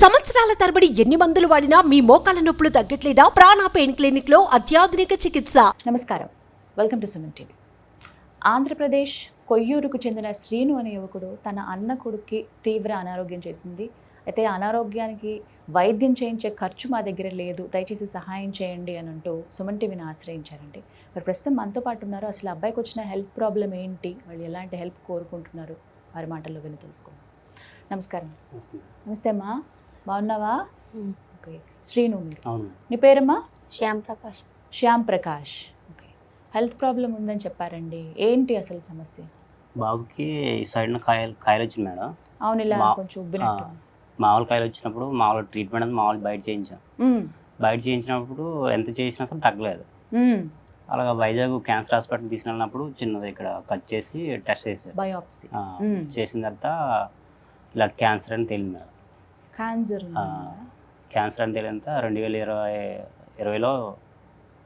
సంవత్సరాల తరబడి ఎన్ని మందులు వాడినా మీ మోకాల నొప్పులు తగ్గట్లేదా? ప్రాణ పెయిన్ క్లినిక్ లో అత్యాధునిక చికిత్స. నమస్కారం, welcome to Suman TV. Andhra Pradesh కొయ్యూరుకు చెందిన శ్రీను అనే యువకుడు తన అన్న కొడుక్కి తీవ్ర అనారోగ్యం చేసింది. అయితే అనారోగ్యానికి వైద్యం చేయించే ఖర్చు మా దగ్గర లేదు, దయచేసి సహాయం చేయండి అని అంటూ సుమన్ టీవీని ఆశ్రయించారండి. మరి ప్రస్తుతం మనతో పాటు ఉన్నారు. అసలు అబ్బాయికి వచ్చిన హెల్త్ ప్రాబ్లం ఏంటి, వాళ్ళు ఎలాంటి హెల్ప్ కోరుకుంటున్నారు, వారి మాటల్లో విని తెలుసుకుందాం. నమస్కారం. నమస్తే అమ్మా, బాగున్నావా? ఓకే. శ్రీను, మీరు నీ పేరమ్మా? Shyam Prakash. Okay. Health problem ఉందని చెప్పారండి, ఏంటి అసలు సమస్య? బాబుకి ఈ సైడ్ కాయలు వచ్చింది మేడం. అవును, ఇలా కొంచెం ఉబ్బినట్టు. మామూలు కాయలు వచ్చినప్పుడు మామూలు ట్రీట్మెంట్ అంతా మామూలు బయట చేయించాం. బయట చేయించినప్పుడు ఎంత చేసినా సరే తగ్గలేదు. అలాగా వైజాగ్ క్యాన్సర్ హాస్పిటల్ తీసుకెళ్ళినప్పుడు చిన్నది ఇక్కడ కట్ చేసి టెస్ట్ చేశారు. బయోప్సీ చేసిన తర్వాత ఇలా క్యాన్సర్ అని తేలింది మేడం. క్యాన్సర్ అని తేలినంత 2020లో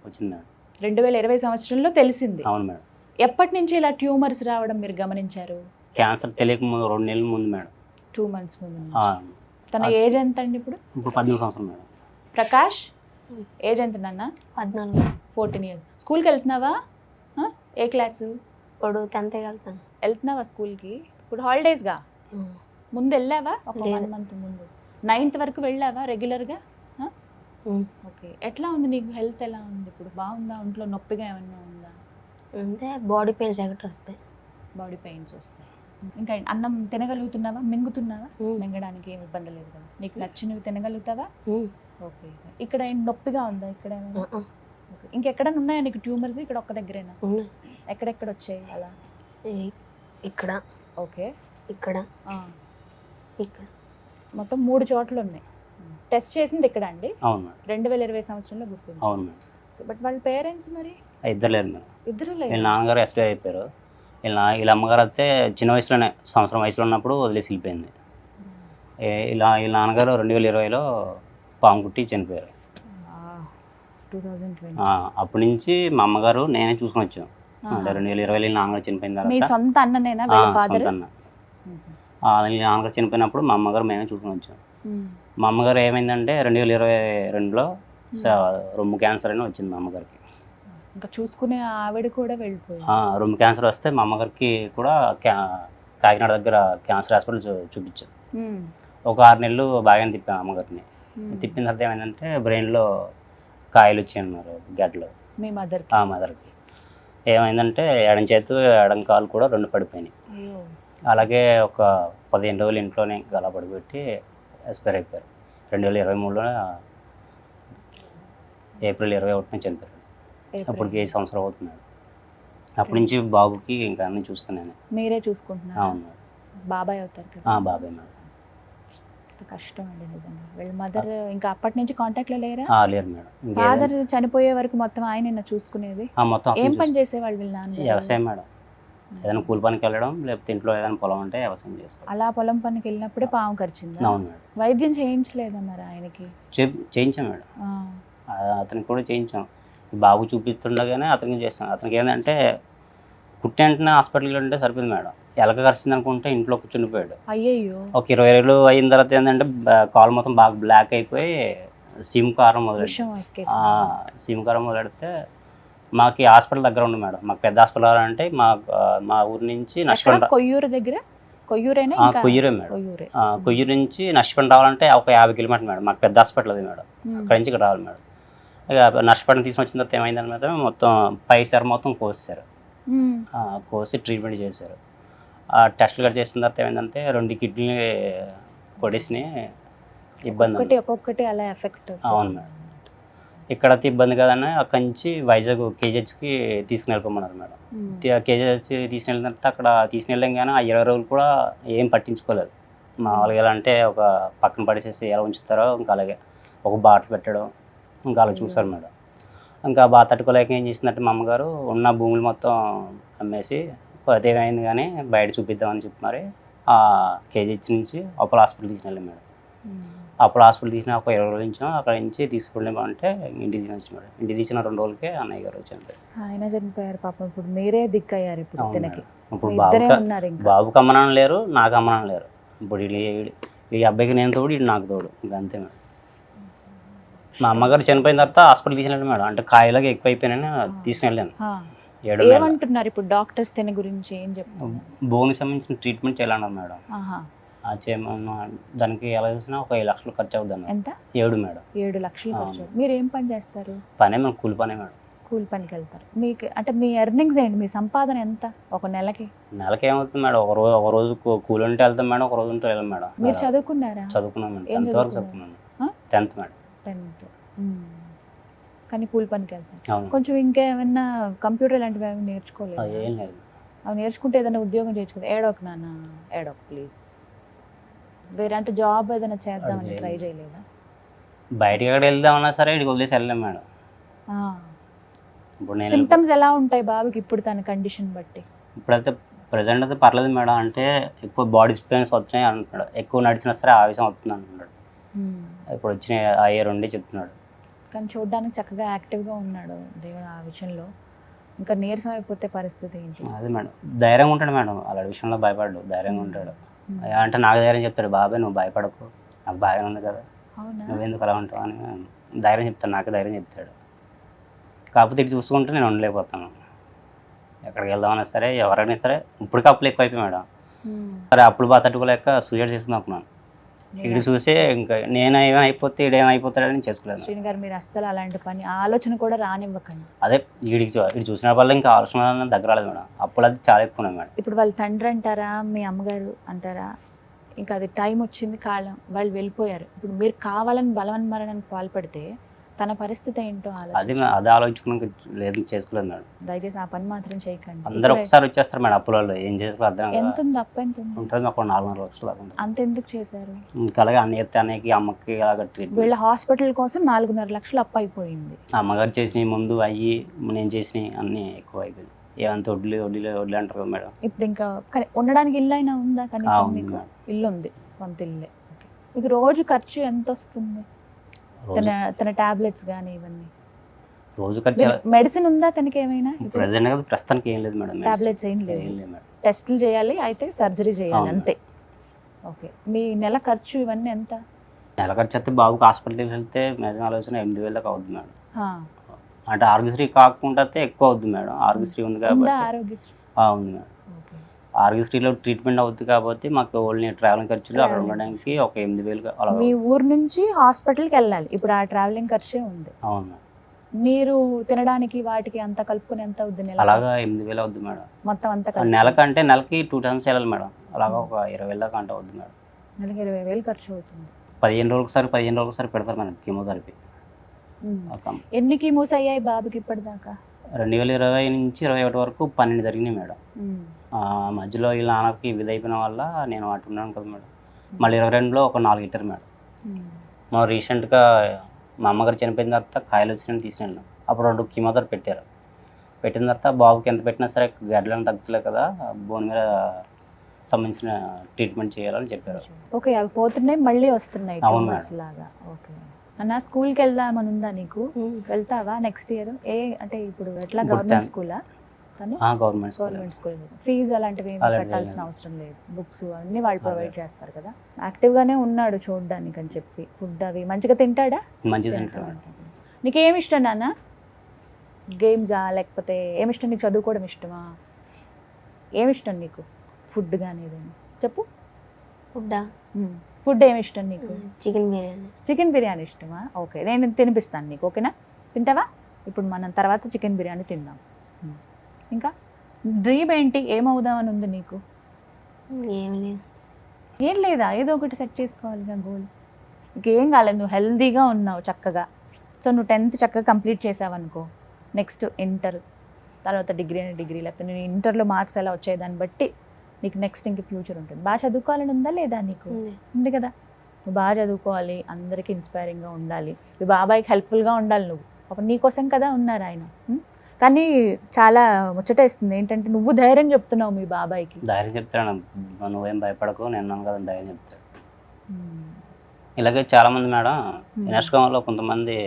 వచ్చింది మేడం. 2020 సంవత్సరంలో తెలిసింది. అవును మేడం. ఎప్పటి నుంచి ఇలా ట్యూమర్స్ రావడం మీరు గమనించారు? క్యాన్సర్ తెలియక ముందు 2 నెలల ముందు మేడం. 2 months ముందు. తన ఏజ్ ఎంత అండి ఇప్పుడు? 18 సంవత్సరం మేడం. ప్రకాష్ ఏజ్ ఎంత నాన్న? 14 years. స్కూల్కి వెళ్తున్నావా? ఏ క్లాసు? ఇప్పుడు 10th వెళ్తాను. వెళ్తున్నావా స్కూల్కి? ఇప్పుడు హాలిడేస్గా ముందు వెళ్ళావా? ఒక 1 month ముందు 9th వరకు వెళ్ళావా రెగ్యులర్గా? ఓకే. ఎట్లా ఉంది నీకు హెల్త్? ఎలా ఉంది ఇప్పుడు? బాగుందా? ఒంట్లో నొప్పిగా ఏమన్నా ఉందా? అంటే బాడీ పెయిన్స్ ఒకటి వస్తాయి. బాడీ పెయిన్స్ వస్తాయి. ఇంకా అన్నం తినగలుగుతున్నావా? మింగుతున్నావా? మింగడానికి ఏమి ఇబ్బంది లేదు కదా? నీకు నచ్చినవి తినగలుగుతావా? ఓకే. ఇక్కడ ఏం నొప్పిగా ఉందా? ఇక్కడ ఏమైనా? ఓకే. ఇంకెక్కడైనా ఉన్నాయా నీకు ట్యూమర్స్? ఇక్కడ ఒక్క దగ్గరేనా? ఎక్కడెక్కడ వచ్చాయి అలా? ఇక్కడ. ఓకే. ఇక్కడ. ఇక్కడ మొత్తం 3 చోట్ల ఉన్నాయి. టెస్ట్ చేసింది ఇక్కడ అండి? అవును మేడం. 2020 సంవత్సరంలో గుర్తుంది. అవును మేడం. బట్ వాళ్ళ పేరెంట్స్ మరి? ఇద్దరు లేరు మేడం. ఇద్దరు వీళ్ళ లేదు. నాన్నగారు ఎస్పీ అయిపోయారు. వీళ్ళ అమ్మగారు అయితే చిన్న వయసులోనే, సంవత్సరం వయసులో ఉన్నప్పుడు వదిలేసి వెళ్ళిపోయింది. వీళ్ళ నాన్నగారు 2020లో పాము కుట్టి చనిపోయారు. 2020. అప్పటి నుంచి మా అమ్మగారు నేనే చూసుకొని వచ్చాం. అంటే 2020లో వీళ్ళ నాన్నగారు చనిపోయిన మీ తర్వాత సొంత అన్ననేనా వీళ్ళ ఫాదర్? వీళ్ళ నాన్నగారు చనిపోయినప్పుడు మా అమ్మగారు మేమే చూసుకొని వచ్చాం. మా అమ్మగారు ఏమైందంటే 2022లో రొమ్ము క్యాన్సర్ అని వచ్చింది మా అమ్మగారికి. ఇంకా చూసుకునే ఆవిడ కూడా వెళ్ళిపోయింది. రొమ్ము క్యాన్సర్ వస్తే మా అమ్మగారికి కూడా కాకినాడ దగ్గర క్యాన్సర్ హాస్పిటల్ చూపించాం. ఒక 6 నెలలు బాగానే తిప్పాం అమ్మగారిని. తిప్పిన తర్వాత ఏమైందంటే బ్రెయిన్లో కాయలు వచ్చాయి అన్నారు, గడ్డలు. మీ మదర్కి? మదర్కి ఏమైందంటే ఎడం చేతు ఎడం కాలు కూడా 2 పడిపోయినాయి. అలాగే ఒక 15 రోజులు ఇంట్లోనే గలా పడిపెట్టి ఎక్స్పైర్ అయిపోయారు. 2023లో ఏప్రిల్ 21న చనిపోయారు. అప్పటికి 7 సంవత్సరం అవుతున్నాడు. అప్పటి నుంచి బాబుకి ఇంకా అన్నీ చూస్తున్నాను. మీరే చూసుకుంటున్నారు? అవును. బాబాయ్ అవుతారు కదా? బాబాయ్ మేడం. కష్టం అండి నిజంగా. వీళ్ళ మదర్ ఇంకా అప్పటి నుంచి కాంటాక్ట్లో లేరా? లేరు మేడం. ఫాదర్ చనిపోయే వరకు మొత్తం ఆయన చూసుకునేది? మొత్తం ఏం పని చేసేవాళ్ళు వీళ్ళ నాన్న? వ్యవసాయం మేడం. ఏదైనా కూలి పనికి వెళ్ళడం, లేకపోతే ఇంట్లో ఏదైనా పొలం ఉంటే వ్యవసాయం చేసుకోవడం. అలా పొలం పనికి వెళ్ళినప్పుడే పాము కరిచిందా? అవును మేడం. వైద్యం చేయించలేదా మరి ఆయనకి? చేయించాం మేడం. అతనికి కూడా చేయించాం. బాబు చూపిస్తుండగానే అతనికి చేస్తాం. అతనికి ఏంటంటే పుట్టి వెంటనే హాస్పిటల్కి వెళ్తే సరిపోయింది మేడం. ఎలక కరిచింది అనుకుంటే ఇంట్లో కూర్చుండిపోయాడు. అయ్యయ్యో. ఒక 20 రోజులు అయిన తర్వాత ఏంటంటే కాలు మొత్తం బాగా బ్లాక్ అయిపోయి సీమకారం మొదలెడితే మాకు హాస్పిటల్ దగ్గర ఉంది మేడం. మాకు పెద్ద హాస్పిటల్ అంటే మా ఊరు నుంచి నష్టపంట. కొయ్యూరు దగ్గర? కొయ్యూరే మేడం. కొయ్యూరు నుంచి నష్టపంట రావాలంటే ఒక 50 కిలోమీటర్లు మేడం. మాకు పెద్ద హాస్పిటల్ అది మేడం. అక్కడి నుంచి ఇక్కడ రావాలి మేడం. ఇక నష్టపంట తీసుకుని వచ్చిన తర్వాత ఏమైందనమాట, మొత్తం పైసర్ మొత్తం కోసారు. కోసి ట్రీట్మెంట్ చేశారు. టెస్టులు కూడా చేసిన తర్వాత ఏమైందంటే 2 కిడ్నీ కొడేసినాయి. ఇబ్బంది ఒక్కొక్కటి అలా ఎఫెక్ట్. అవును మేడం. ఇక్కడైతే ఇబ్బంది కదని అక్కడి నుంచి వైజాగ్ కేజీహెచ్కి తీసుకుని మేడం. కేజీహెచ్ తీసుకెళ్ళిన తర్వాత అక్కడ తీసుకెళ్ళాం కానీ ఆ 20 రోజులు కూడా ఏం పట్టించుకోలేదు. మామూలుగా ఎలా అంటే ఒక పక్కన పడేసేసి ఎలా ఉంచుతారో ఇంకా అలాగే ఒక బాట పెట్టడం ఇంకా అలా చూసారు మేడం. ఇంకా బాగా తట్టుకోలేక ఏం చేసిందంటే మా అమ్మగారు ఉన్న భూములు మొత్తం అమ్మేసి అదేమైంది కానీ బయట చూపిద్దామని చెప్పి మరి కేజీహెచ్ నుంచి అపోలో హాస్పిటల్ తీసుకెళ్ళాం మేడం. అప్పుడు హాస్పిటల్ తీసిన ఒక 20 రోజులు ఇచ్చాం. అక్కడ నుంచి తీసుకెళ్ళామంటే ఇంటికి తీసుకొచ్చి మేడం. ఇంటికి తీసిన 2 రోజులకే అన్నయ్య గారు వచ్చారు. ఆయన చనిపోయారు పాపం. ఇప్పుడు మీరే దిక్కయ్యారు. ఇప్పుడు ఇప్పుడు బాబుకి అమ్మనాన్న లేరు, నాకు అమ్మనాన్న లేరు. ఇప్పుడు ఈ అబ్బాయికి నేను తోడు, ఇది నాకు తోడు, ఇంకా అంతే మేడం. మా అమ్మగారు చనిపోయిన తర్వాత హాస్పిటల్ తీసుకెళ్ళాను మేడం. అంటే కాయలాగా ఎక్కువ అయిపోయినాయని తీసుకెళ్ళాను. ఆ. 7 నెలలు. ఏమంటున్నారు ఇప్పుడు డాక్టర్స్ తిన గురించి ఏం చెప్తున్నారు? బోన్కి సంబంధించిన ట్రీట్మెంట్ చేయాలన్నారు మేడం. ఆహా. ఆ చేయమన్నా దానికి ఎలా చూసినా ఒక 5 లక్షలు ఖర్చు అవుతుంది అన్నారు. ఎంత? 7 మేడం. 7 లక్షలు ఖర్చు. మీరు ఏం పని చేస్తారు? పనే మేము కూలి పనే మేడం. కూలి పనికి వెళ్తారు. మీకు అంటే మీ ఎర్నింగ్స్ ఏంటి, మీ సంపాదన ఎంత ఒక నెలకి? నెలకి ఏమవుతుంది మేడం, ఒక రోజు కూలి ఉంటే వెళ్తాం మేడం, ఒక రోజు ఉంటే వెళ్ళాం మేడం. మీరు చదువుకున్నారా? చదువుకున్నాం మేడం. ఏం 10th వరకు చదువుకున్నారు? చదువుకున్నాను. 10th madam. 10th. కానీ కూలి పనికి వెళ్తారు. అవును. కొంచెం ఇంకేమైనా కంప్యూటర్ లాంటివి ఏమైనా నేర్చుకోలేదు? ఏం లేదు. అవి నేర్చుకుంటే ఏదైనా ఉద్యోగం చేయొచ్చు కదా. ఏడోక నాన్న, ఏడోక ప్లీజ్. వేరే అంటే జాబ్ ఏదైనా చేద్దామని అది ట్రై చేయలేదా? బయటికి ఎక్కడ వెళ్దామన్నా సరే ఇక్కడికి వదిలేసి వెళ్ళాం మేడం. ఇప్పుడు నేను సిమ్టమ్స్ ఎలా ఉంటాయి బాబుకి ఇప్పుడు తన కండిషన్ బట్టి? ఇప్పుడైతే ప్రజెంట్ అయితే పర్లేదు మేడం. అంటే ఎక్కువ బాడీ పెయిన్స్ వస్తున్నాయి అంటున్నాడు. ఎక్కువ నడిచినా సరే ఆవేశం వస్తుంది అంటున్నాడు. ఇప్పుడు వచ్చిన అయ్యే రెండే చెప్తున్నాడు. కానీ చూడడానికి చక్కగా యాక్టివ్గా ఉన్నాడు దేవుడు ఆ విషయంలో. ఇంకా నీరసం అయిపోతే పరిస్థితి ఏంటి? అదే మేడం, ధైర్యంగా ఉంటాడు మేడం. అలాంటి విషయంలో భయపడ్డు, ధైర్యంగా ఉంటాడు. అంటే నాకు ధైర్యం చెప్తాడు, బాబాయ్ నువ్వు భయపడకు, నాకు బాగా ఉంది కదా, అవునా? నువ్వెందుకు అలా ఉంటావు అని ధైర్యం చెప్తాడు, నాకు ధైర్యం చెప్తాడు. కాకపోతే ఇటు చూసుకుంటే నేను ఉండలేకపోతాను. ఎక్కడికి వెళ్దామన్నా సరే, ఎవరైనా సరే ఇప్పటికీ అప్పులు ఎక్కువ అయిపోయి మేడం. సరే అప్పులు బాగా తట్టుకోలేక సూసైడ్ చేసుకుందాం అనుకున్నాను. ఇటు చూసే ఇంకా నేను ఏమైపోతే ఇడేమైపోతాడని చేసుకోలేదు. శ్రీని గారు మీరు అస్సలు అలాంటి పని ఆలోచన కూడా రానివ్వకండి. అదే ఇటు చూసిన వల్ల ఇంకా ఆలోచన దగ్గర రాలేదు మేడం. అప్పులు అది చాలా ఎక్కువ ఉన్నాయి మేడం. ఇప్పుడు వాళ్ళ తండ్రి అంటారా, మీ అమ్మగారు అంటారా, ఇంకా అది టైం వచ్చింది, కాలం వాళ్ళు వెళ్ళిపోయారు. ఇప్పుడు మీరు కావాలని బలవన్మరణానికి పాల్పడితే తన పరిస్థితి ఏంటో అది అదే ఆలోచించుకున్నాక లేదు, చేసుకోలేదు మేడం. దయచేసి ఆ పని మాత్రం చేయకండి. అందరూ ఒకసారి వచ్చేస్తారు మేడం అప్పుల వాళ్ళు, ఏం చేసుకో అర్థం కాదు. ఎంత ఉంది అప్పు? ఎంత ఉంది? ఉంటుంది మాకు 4,5 లక్షలు దాకా ఉంటుంది. అంత ఎందుకు చేశారు? ఇంకా అలాగే అన్నయ్యకి అమ్మకి అలాగ ట్రీట్మెంట్. వీళ్ళ హాస్పిటల్ కోసం 4.5 లక్షలు అప్పు అయిపోయింది. అమ్మగారు చేసినవి ముందు అయ్యి, నేను చేసినవి అన్నీ ఎక్కువ అయిపోయింది. ఏమంత వడ్లు అంటారు కదా మేడం. ఇప్పుడు ఇంకా ఉండడానికి ఇల్లు అయినా ఉందా కనీసం? ఉంది మీకు మేడం. ఇల్లు ఉంది, సొంత ఇల్లే. మీకు రోజు ఖర్చు ఎంత వస్తుంది? తన టాబ్లెట్స్ కానీ ఇవన్నీ రోజు ఖర్చు మెడిసిన్ ఉందా తనకి ఏమైనా? ప్రజెంట్ కదా ప్రస్తుతానికి ఏం లేదు మేడం. టాబ్లెట్స్ ఏం లేవు. మేడం. టెస్టులు చేయాలి, అయితే సర్జరీ చేయాలి అంతే. ఓకే. మీ నెల ఖర్చు ఇవన్నీ ఎంత? నెల ఖర్చు అయితే బాబుకి హాస్పిటల్కి వెళ్తే నిజం ఆలోచన 8,000 దాకా అవుతుంది మేడం. అంటే ఆరోగ్యశ్రీ కాకుండా అయితే ఎక్కువ అవుతుంది మేడం. ఆరోగ్యశ్రీ ఉంది కాబట్టి. ఆరోగ్యశ్రీ ఉంది మేడం. ఆరోగ్యశ్రీలో ట్రీట్మెంట్ అవుతుంది కాబట్టి మాకు ఓన్లీ ట్రావెలింగ్ ఖర్చులు అక్కడ ఉండడానికి ఒక 8,000 అలా. మీ ఊరు నుంచి హాస్పిటల్కి వెళ్ళాలి, ఇప్పుడు ఆ ట్రావెలింగ్ ఖర్చే ఉంది. అవును మేడం. మీరు తినడానికి వాటికి అంత కలుపుకొని ఎంత అవుద్ది నెల? అలాగా 8,000 అవుద్ది మేడం. మొత్తం అంతా నెలకి 2 times వెళ్ళాలి మేడం. అలాగా ఒక 20,000 దాకా అంటే అవుద్ది మేడం. నెలకి 20,000 ఖర్చు అవుతుంది. 15 రోజులకు ఒకసారి పెడతారు మేడం కీమోథెరపీ. ఎన్ని కీమోస్ అయ్యాయి బాబుకి ఇప్పటిదాకా? 2020 నుంచి 21 వరకు 12 జరిగినాయి మేడం. మధ్యలో వీళ్ళ నాన్నకి విధి అయిపోయిన వల్ల నేను అటు ఉన్నాను కదా మేడం. మళ్ళీ 22లో ఒక 4 ఇట్టారు మేడం. మనం రీసెంట్గా మా అమ్మగారు చనిపోయిన తర్వాత కాయలు వచ్చిన తీసుకెళ్ళాం. అప్పుడు 2 కీమోథెరపీ పెట్టిన తర్వాత బాబుకి ఎంత పెట్టినా సరే గడ్డలను తగ్గట్లేదు కదా, బోన్ మీద సంబంధించిన ట్రీట్మెంట్ చేయాలని చెప్పారు. ఓకే, అవి పోతున్నాయి మళ్ళీ వస్తున్నాయి అవును ట్యూమర్స్ లాగా. ఓకే అన్న, స్కూల్కి వెళ్దామని ఉందా నీకు? వెళ్తావా నెక్స్ట్ ఇయర్? అంటే ఇప్పుడు ఎట్లా గవర్నమెంట్ స్కూలా తను? Government school. ఫీజు అలాంటివి ఏమి కట్టాల్సిన అవసరం లేదు, బుక్స్ అన్నీ వాళ్ళు ప్రొవైడ్ చేస్తారు కదా. యాక్టివ్గానే ఉన్నాడు చూడడానికి అని చెప్పి. ఫుడ్ అవి మంచిగా తింటాడా? మంచిగా తింటాడు. నీకేమి ఇష్టం నాన్న? గేమ్సా లేకపోతే ఏమిష్టం నీకు? చదువుకోవడం ఇష్టమా? ఏమిష్టం నీకు? ఫుడ్ కానీ ఏదైనా చెప్పు. ఫుడ్ ఏమి ఇష్టం నీకు? చికెన్ బిర్యానీ ఇష్టమా? ఓకే, నేను తినిపిస్తాను నీకు, ఓకేనా? తింటావా? ఇప్పుడు మనం తర్వాత చికెన్ బిర్యానీ తిందాం. ఇంకా డ్రీమ్ ఏంటి? ఏమవుదామని ఉంది నీకు? ఏం లేదా? ఏదో ఒకటి సెట్ చేసుకోవాలిగా గోల్. ఇంకేం కాలేదు, నువ్వు హెల్తీగా ఉన్నావు చక్కగా. సో నువ్వు 10th చక్కగా కంప్లీట్ చేసావనుకో, నెక్స్ట్ ఇంటర్, తర్వాత డిగ్రీ లేకపోతే నేను ఇంటర్లో మార్క్స్ ఎలా వచ్చేదాన్ని బట్టి నీకు నెక్స్ట్ ఇంక ఫ్యూచర్ ఉంటుంది. బాగా చదువుకోవాలని ఉందా లేదా నీకు? ఉంది కదా. నువ్వు బాగా చదువుకోవాలి, అందరికీ ఇన్స్పైరింగ్గా ఉండాలి, మీ బాబాయ్కి హెల్ప్ఫుల్గా ఉండాలి. నువ్వు అప్పుడు నీకోసం కదా ఉన్నారు ఆయన. కానీ చాలా ముచ్చటేస్తుంది ఏంటంటే నువ్వు ధైర్యం చెప్తున్నావు మీ బాబాయ్కి. ధైర్యం చెప్తాను, నువ్వేం భయపడకు, నేను అన్నాను కదా ధైర్యం చెప్తాను. ఇలాగే చాలామంది మేడం ఇన్స్టాగ్రామ్లో కొంతమంది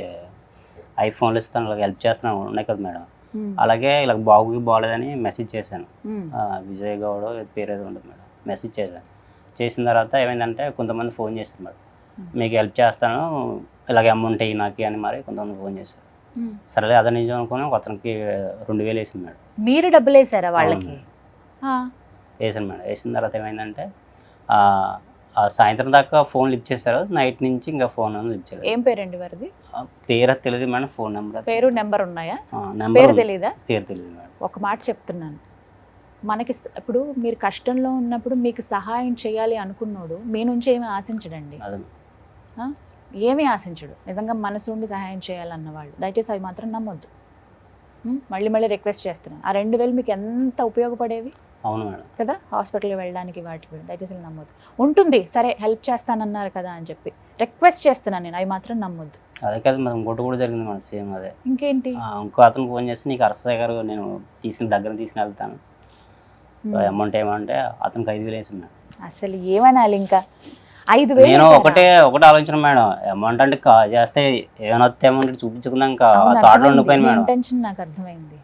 ఐఫోన్లు ఇస్తాను ఇలాగ హెల్ప్ చేస్తున్నాను ఉన్నాయి కదా మేడం. అలాగే ఇలా బాగుకి బాగలేదని మెసేజ్ చేశాను. విజయ్ గౌడ్ పేరు ఏదో ఉంటుంది మేడం. మెసేజ్ చేశాను, చేసిన తర్వాత ఏమైందంటే కొంతమంది ఫోన్ చేశారు మేడం, మీకు హెల్ప్ చేస్తాను ఇలాగే అమౌంట్ అయ్యి నాకు అని మరి కొంతమంది ఫోన్ చేశారు. సరేలే అదే నిజం అనుకుని ఒక అతనికి 2000 వేసింది మేడం. మీరు డబ్బులు వేసారా వాళ్ళకి? వేసాను మేడం. వేసిన తర్వాత ఏమైందంటే ఆ సాయంత్రం దాకా ఫోన్ లిఫ్ట్ చేశారు, నైట్ నుంచి ఇంకా ఫోన్ లిఫ్ట్ చేయలేదు. ఏం పేరండి వారిది? పేరు తెలియదు మేడం, ఫోన్ నెంబర్ పేరు నెంబర్ ఉన్నాయా? నెంబర్ పేరు తెలీదా? పేరు తెలియదు మేడం. ఒక మాట చెప్తున్నాను, మనకి ఇప్పుడు మీరు కష్టంలో ఉన్నప్పుడు మీకు సహాయం చేయాలి అనుకున్నాడు మీ నుంచి ఏమీ ఆశించడండి, అదే ఏమీ ఆశించడు. నిజంగా మనసు ఉండి సహాయం చేయాలన్నవాళ్ళు దయచేసి అవి మాత్రం నమ్మొద్దు. మళ్ళీ మళ్ళీ రిక్వెస్ట్ చేస్తున్నాను, ఆ 2000 మీకు ఎంత ఉపయోగపడేవి అవును మేడం కదా, హాస్పిటల్కి వెళ్ళడానికి వాటికి. దయచేసి నమ్మొద్దు. ఉంటుంది సరే హెల్ప్ చేస్తానన్నారు కదా అని చెప్పి రిక్వెస్ట్ చేస్తున్నాను నేను, అవి మాత్రం నమ్మొద్దు. అదే కదా మరి ఇంకోటి కూడా జరిగింది మేడం సేమ్ అదే. ఇంకేంటి? ఇంకో అతను ఫోన్ చేసి నీకు అరసయ్య గారు నేను దగ్గర తీసుకుని వెళ్తాను, అమౌంట్ ఏమంటే అతనికి 5000 వేసింది మేడం. అసలు ఏమనాలి ఇంకా 5000? నేను ఒకటే ఆలోచన మేడం, అమౌంట్ అంటే చేస్తే ఏమైనా వస్తే అమౌంట్ చూపించుకుందాం థాట్లో ఉండిపోయింది మేడం. ఇంటెన్షన్ నాకు అర్థమైంది,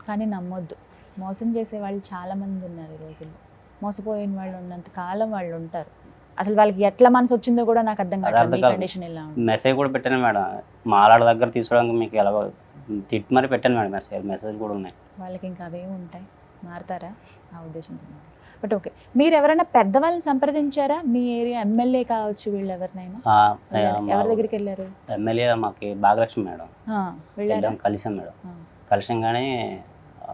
కానీ నమ్మొద్దు. మోసం చేసే వాళ్ళు చాలా మంది ఉన్నారు ఈ రోజుల్లో. మోసపోయిన వాళ్ళు ఉన్నంత కాలం వాళ్ళు ఉంటారు. అసలు వాళ్ళకి ఎట్లా మనసు వచ్చిందో కూడా నాకు అర్థం కాదు. కండిషన్ ఎలా ఉంది? మెసేజ్ కూడా పెట్టాను మేడం, మాలాడ దగ్గర తీసుకోవడానికి మీకు ఎలా తిట్టి మరి పెట్టాను మేడం. మెసేజ్ కూడా ఉన్నాయి. వాళ్ళకి ఇంకా అవేమి ఉంటాయి, మారుతారా ఆ ఉద్దేశంతో. బట్ ఓకే, మీరు ఎవరైనా పెద్దవాళ్ళని సంప్రదించారా? మీ ఏరియా ఎమ్మెల్యే కావచ్చు, వీళ్ళు ఎవరినైనా ఎవరి దగ్గరికి వెళ్ళారు? ఎమ్మెల్యే మాకు భాగలక్ష్మి మేడం వెళ్ళారు, కలిసాం మేడం. కలిసాం కానీ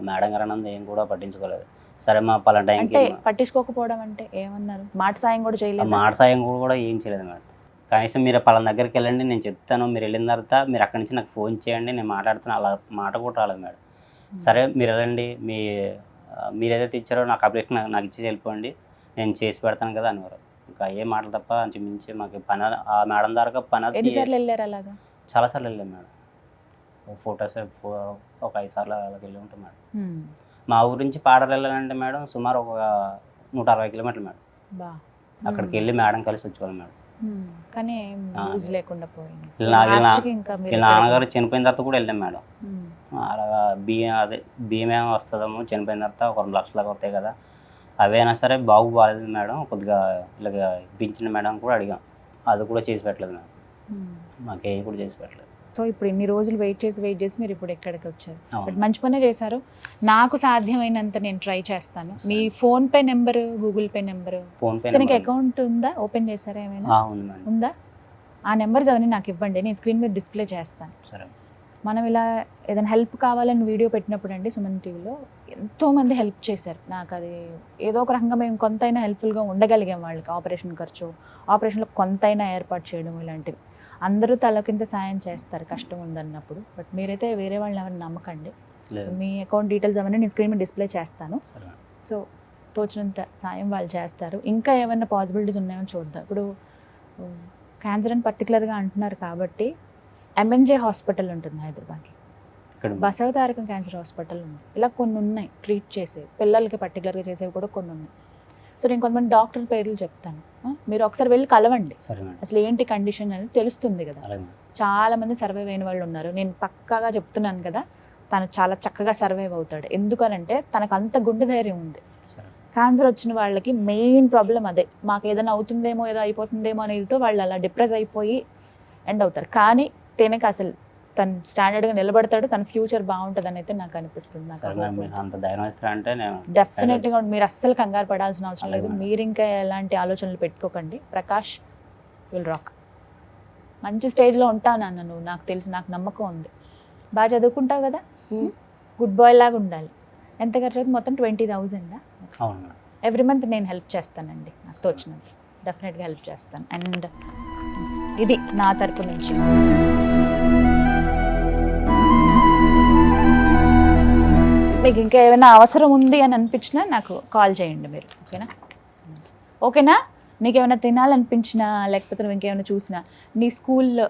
మేడం గారు అన్నది ఏం కూడా పట్టించుకోలేదు. సరే మా పలానా టైంకి పట్టించుకోకపోవడం అంటే ఏమన్నారు? మాట సాయం కూడా చేయలేదు? మాట సాయం కూడా ఏం చేయలేదు మేడం. కనీసం మీరు పలానా దగ్గరికి వెళ్ళండి నేను చెప్తాను, మీరు వెళ్ళిన తర్వాత మీరు అక్కడి నుంచి నాకు ఫోన్ చేయండి నేను మాట్లాడుతాను, అలా మాట కూడా రాలేదు మేడం. సరే మీరు వెళ్ళండి, మీరు ఏదైతే ఇచ్చారో నాకు అప్లికేషన్ నాకు ఇచ్చి వెళ్ళిపోండి, నేను చేసి పెడతాను కదా అనేవారు. ఇంకా ఏ మాటలు తప్ప మించి మాకు పని ఆ మేడం ద్వారా పని. ఎన్నిసార్లు వెళ్ళారు అలాగా? చాలాసార్లు వెళ్ళాం మేడం. ఫోటోస్ ఒక 5 సార్లు అలాగ వెళ్ళి ఉంటాం మేడం. మా ఊరు నుంచి పాడలు వెళ్ళాలంటే మేడం సుమారు ఒక 160 కిలోమీటర్లు మేడం. అక్కడికి వెళ్ళి మేడం కలిసి వచ్చేవాళ్ళం మేడం. కానీ యూజ్ లేకుండా పోయింది. నాన్నగారు చనిపోయిన తర్వాత కూడా వెళ్ళాం మేడం. అలాగా బియ్యం వస్తుందేమో చనిపోయిన తర్వాత ఒక 2 లక్షలకు వస్తాయి కదా, అవైనా సరే బాగాలేదు మేడం, కొద్దిగా ఇలాగ ఇప్పించిన మేడం కూడా అడిగాం, అది కూడా చేసి పెట్టలేదు మేడం. మాకే కూడా చేసి పెట్టలేదు. సో ఇప్పుడు ఇన్ని రోజులు వెయిట్ చేసి మీరు ఇప్పుడు ఎక్కడికి వచ్చారు? బట్ మంచి పనే చేశారు. నాకు సాధ్యమైనంత నేను ట్రై చేస్తాను. మీ PhonePe number, Google Pay number, తనకి అకౌంట్ ఉందా? ఓపెన్ చేశారా ఏమైనా? ఉందా? ఆ నెంబర్స్ అవన్నీ నాకు ఇవ్వండి, నేను స్క్రీన్ మీద డిస్ప్లే చేస్తాను. మనం ఇలా ఏదైనా హెల్ప్ కావాలని వీడియో పెట్టినప్పుడు అండి సుమన్ టీవీలో ఎంతోమంది హెల్ప్ చేశారు. నాకు అది ఏదో ఒక రకంగా మేము కొంతైనా హెల్ప్ఫుల్గా ఉండగలిగాం. వాళ్ళకి ఆపరేషన్ ఖర్చు, ఆపరేషన్లో కొంతైనా ఏర్పాటు చేయడం, ఇలాంటివి. అందరూ తలకింత సాయం చేస్తారు కష్టం ఉందన్నప్పుడు. బట్ మీరైతే వేరే వాళ్ళని ఎవరిని నమ్మకండి. మీ అకౌంట్ డీటెయిల్స్ అవన్నీ నేను స్క్రీన్ మీద డిస్ప్లే చేస్తాను. సో తోచినంత సాయం వాళ్ళు చేస్తారు. ఇంకా ఏమైనా పాసిబిలిటీస్ ఉన్నాయో చూద్దాం. ఇప్పుడు క్యాన్సర్ అని పర్టికులర్గా అంటున్నారు కాబట్టి ఎంఎన్జే హాస్పిటల్ ఉంటుంది హైదరాబాద్లో, బసవతారకం క్యాన్సర్ హాస్పిటల్ ఉంది. ఇలా కొన్ని ఉన్నాయి ట్రీట్ చేసేవి, పిల్లలకి పర్టికులర్గా చేసేవి కూడా కొన్ని ఉన్నాయి. సో నేను కొంతమంది డాక్టర్ పేర్లు చెప్తాను, మీరు ఒకసారి వెళ్ళి కలవండి, అసలు ఏంటి కండిషన్ అనేది తెలుస్తుంది కదా. చాలామంది సర్వైవ్ అయిన వాళ్ళు ఉన్నారు. నేను పక్కాగా చెప్తున్నాను కదా, తను చాలా చక్కగా సర్వైవ్ అవుతాడు. ఎందుకనంటే తనకు అంత గుండె ధైర్యం ఉంది. క్యాన్సర్ వచ్చిన వాళ్ళకి మెయిన్ ప్రాబ్లం అదే, మాకు ఏదైనా అవుతుందేమో ఏదో అయిపోతుందేమో అనేదితో వాళ్ళు అలా డిప్రెస్ అయిపోయి ఎండ్ అవుతారు. కానీ తనకి అసలు తను స్టాండర్డ్గా నిలబడతాడు, తన ఫ్యూచర్ బాగుంటుంది అని అయితే నాకు అనిపిస్తుంది. డెఫినెట్గా మీరు అస్సలు కంగారు పడాల్సిన అవసరం లేదు. మీరు ఇంకా ఎలాంటి ఆలోచనలు పెట్టుకోకండి. Prakash will rock. మంచి స్టేజ్లో ఉంటాను అన్న నువ్వు, నాకు తెలిసి, నాకు నమ్మకం ఉంది. బాగా చదువుకుంటావు కదా, గుడ్ బాయ్ లాగా ఉండాలి. ఎంత ఖర్చు అవుతుంది? మొత్తం 20,000 ఎవ్రీ మంత్ నేను హెల్ప్ చేస్తానండి, నాకు తోచినంత డెఫినెట్గా హెల్ప్ చేస్తాను. అండ్ ఇది నా తరపు నుంచి. మీకు ఇంకా ఏమైనా అవసరం ఉంది అని అనిపించినా నాకు కాల్ చేయండి మీరు, ఓకేనా? నీకు ఏమైనా తినాలనిపించినా, లేకపోతే నువ్వు ఇంకేమైనా చూసినా, నీ స్కూల్లో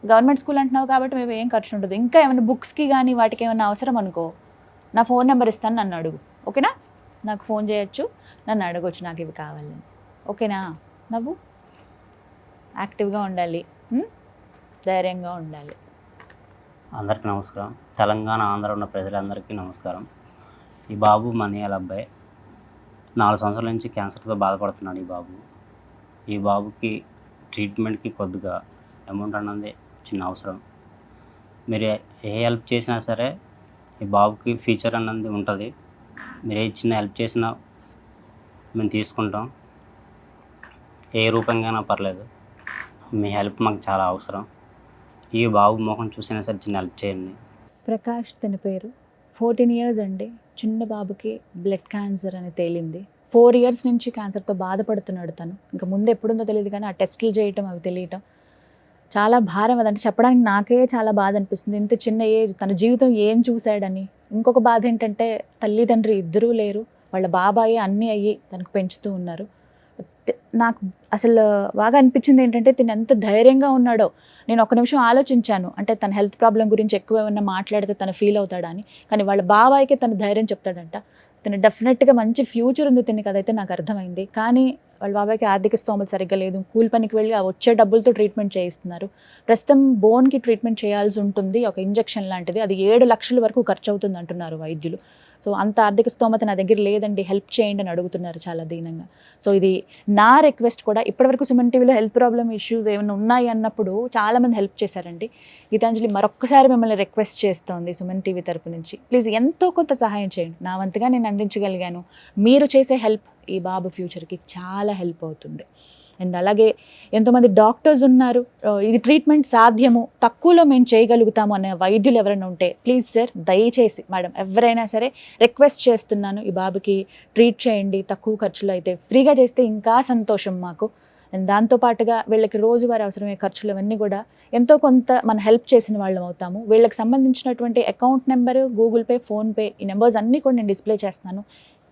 గవర్నమెంట్ స్కూల్ అంటున్నావు కాబట్టి మేము ఏం ఖర్చు ఉండదు. ఇంకా ఏమైనా బుక్స్కి కానీ వాటికి ఏమైనా అవసరం అనుకో, నా ఫోన్ నెంబర్ ఇస్తాను, నన్ను అడుగు, ఓకేనా? నాకు ఫోన్ చేయొచ్చు, నన్ను అడగొచ్చు నాకు ఇవి కావాలని, ఓకేనా? నువ్వు యాక్టివ్గా ఉండాలి, ధైర్యంగా ఉండాలి. అందరికీ నమస్కారం. తెలంగాణ, ఆంధ్ర ఉన్న ప్రజలందరికీ నమస్కారం. ఈ బాబు మనీ వాళ్ళ అబ్బాయి 4 సంవత్సరాల నుంచి క్యాన్సర్తో బాధపడుతున్నాడు. ఈ బాబు ఈ బాబుకి ట్రీట్మెంట్కి కొద్దిగా అమౌంట్ అన్నది చిన్న అవసరం. మీరు ఏ హెల్ప్ చేసినా సరే ఈ బాబుకి ఫ్యూచర్ అన్నది ఉంటుంది. మీరు ఏ చిన్న హెల్ప్ చేసినా మేము తీసుకుంటాం. ఏ రూపంగానైనా పర్లేదు. మీ హెల్ప్ మాకు చాలా అవసరం. ఈ బాబు ముఖం చూసినా సరే చిన్న హెల్ప్ చేయండి. ప్రకాష్ తన పేరు. 14 ఇయర్స్ అండి. చిన్న బాబుకి బ్లడ్ క్యాన్సర్ అని తేలింది. 4 ఇయర్స్ నుంచి క్యాన్సర్తో బాధపడుతున్నాడు తను. ఇంకా ముందు ఎప్పుడుందో తెలియదు కానీ ఆ టెస్టులు చేయటం అవి తెలియటం చాలా భారం. అదంటే చెప్పడానికి నాకే చాలా బాధ అనిపిస్తుంది. ఇంత చిన్న ఏజ్, తన జీవితం ఏం చూశాడని. ఇంకొక బాధ ఏంటంటే తల్లిదండ్రి ఇద్దరూ లేరు. వాళ్ళ బాబాయే అన్నీ అయ్యి తనకు పెంచుతూ ఉన్నారు. నాకు అసలు బాగా అనిపించింది ఏంటంటే తిను ఎంత ధైర్యంగా ఉన్నాడో. నేను ఒక నిమిషం ఆలోచించాను, అంటే తన హెల్త్ ప్రాబ్లం గురించి ఎక్కువ ఏమన్నా మాట్లాడితే తను ఫీల్ అవుతాడా అని. కానీ వాళ్ళ బాబాయికే తన ధైర్యం చెప్తాడంట. తను డెఫినెట్గా మంచి ఫ్యూచర్ ఉంది తినకి, అదైతే నాకు అర్థమైంది. కానీ వాళ్ళ బాబాయ్కి ఆర్థిక స్తోమత సరిగ్గా లేదు. కూలి పనికి వెళ్ళి ఆ వచ్చే డబ్బులతో ట్రీట్మెంట్ చేయిస్తున్నారు. ప్రస్తుతం బోన్కి ట్రీట్మెంట్ చేయాల్సి ఉంటుంది, ఒక ఇంజెక్షన్ లాంటిది. అది 7 లక్షల వరకు ఖర్చు అవుతుంది అంటున్నారు వైద్యులు. సో అంత ఆర్థిక స్తోమత నా దగ్గర లేదండి, హెల్ప్ చేయండి అని అడుగుతున్నారు చాలా దీనంగా. సో ఇది నా రిక్వెస్ట్ కూడా. ఇప్పటివరకు సుమన్ టీవీలో హెల్త్ ప్రాబ్లమ్ ఇష్యూస్ ఏమైనా ఉన్నాయి అన్నప్పుడు చాలామంది హెల్ప్ చేశారండి. గీతాంజలి మరొక్కసారి మిమ్మల్ని రిక్వెస్ట్ చేస్తోంది సుమన్ టీవీ తరపు నుంచి, ప్లీజ్ ఎంతో కొంత సహాయం చేయండి. నా వంతుగా నేను అందించగలిగాను. మీరు చేసే హెల్ప్ ఈ బాబు ఫ్యూచర్కి చాలా హెల్ప్ అవుతుంది. అండ్ అలాగే ఎంతోమంది డాక్టర్స్ ఉన్నారు, ఇది ట్రీట్మెంట్ సాధ్యము, తక్కువలో మేము చేయగలుగుతాము అనే వైద్యులు ఎవరైనా ఉంటే ప్లీజ్ సార్, దయచేసి మేడం ఎవరైనా సరే రిక్వెస్ట్ చేస్తున్నాను, ఈ బాబుకి ట్రీట్ చేయండి. తక్కువ ఖర్చులో అయితే ఫ్రీగా చేస్తే ఇంకా సంతోషం మాకు. అండ్ దాంతోపాటుగా వీళ్ళకి రోజువారీ అవసరమయ్యే ఖర్చులు అవన్నీ కూడా ఎంతో కొంత మన హెల్ప్ చేసిన వాళ్ళం అవుతాము. వీళ్ళకి సంబంధించినటువంటి account number, Google pay, PhonePe, ఈ నెంబర్స్ అన్నీ కూడా నేను డిస్ప్లే చేస్తాను.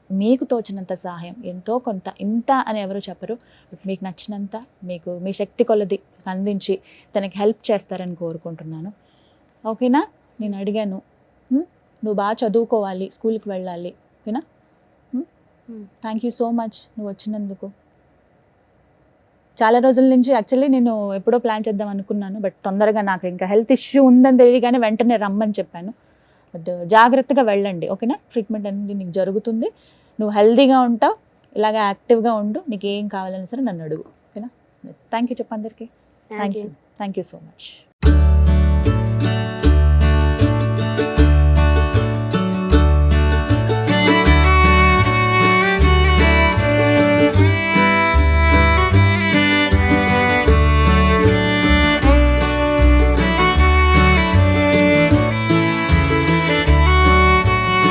మీకు తోచినంత సహాయం ఎంతో కొంత, ఇంత అని ఎవరు చెప్పరు, మీకు నచ్చినంత మీకు మీ శక్తి కొలది అందించి తనకి హెల్ప్ చేస్తారని కోరుకుంటున్నాను. ఓకేనా? నేను అడిగాను, నువ్వు బాగా చదువుకోవాలి, స్కూల్కి వెళ్ళాలి, ఓకేనా? థ్యాంక్ యూ సో మచ్ నువ్వు వచ్చినందుకు. చాలా రోజుల నుంచి యాక్చువల్లీ నేను ఎప్పుడో ప్లాన్ చేద్దాం అనుకున్నాను, బట్ తొందరగా నాకు ఇంకా హెల్త్ ఇష్యూ ఉందని తెలియగానే వెంటనే రమ్మని చెప్పాను. బట్ జాగ్రత్తగా వెళ్ళండి, ఓకేనా? ట్రీట్మెంట్ అనేది నీకు జరుగుతుంది, నువ్వు హెల్తీగా ఉంటావు, ఇలాగ యాక్టివ్గా ఉండు, నీకు ఏం కావాలన్నా సరే నన్ను అడుగు, ఓకేనా? థ్యాంక్ యూ చెప్పు అందరికీ. Thank you so much.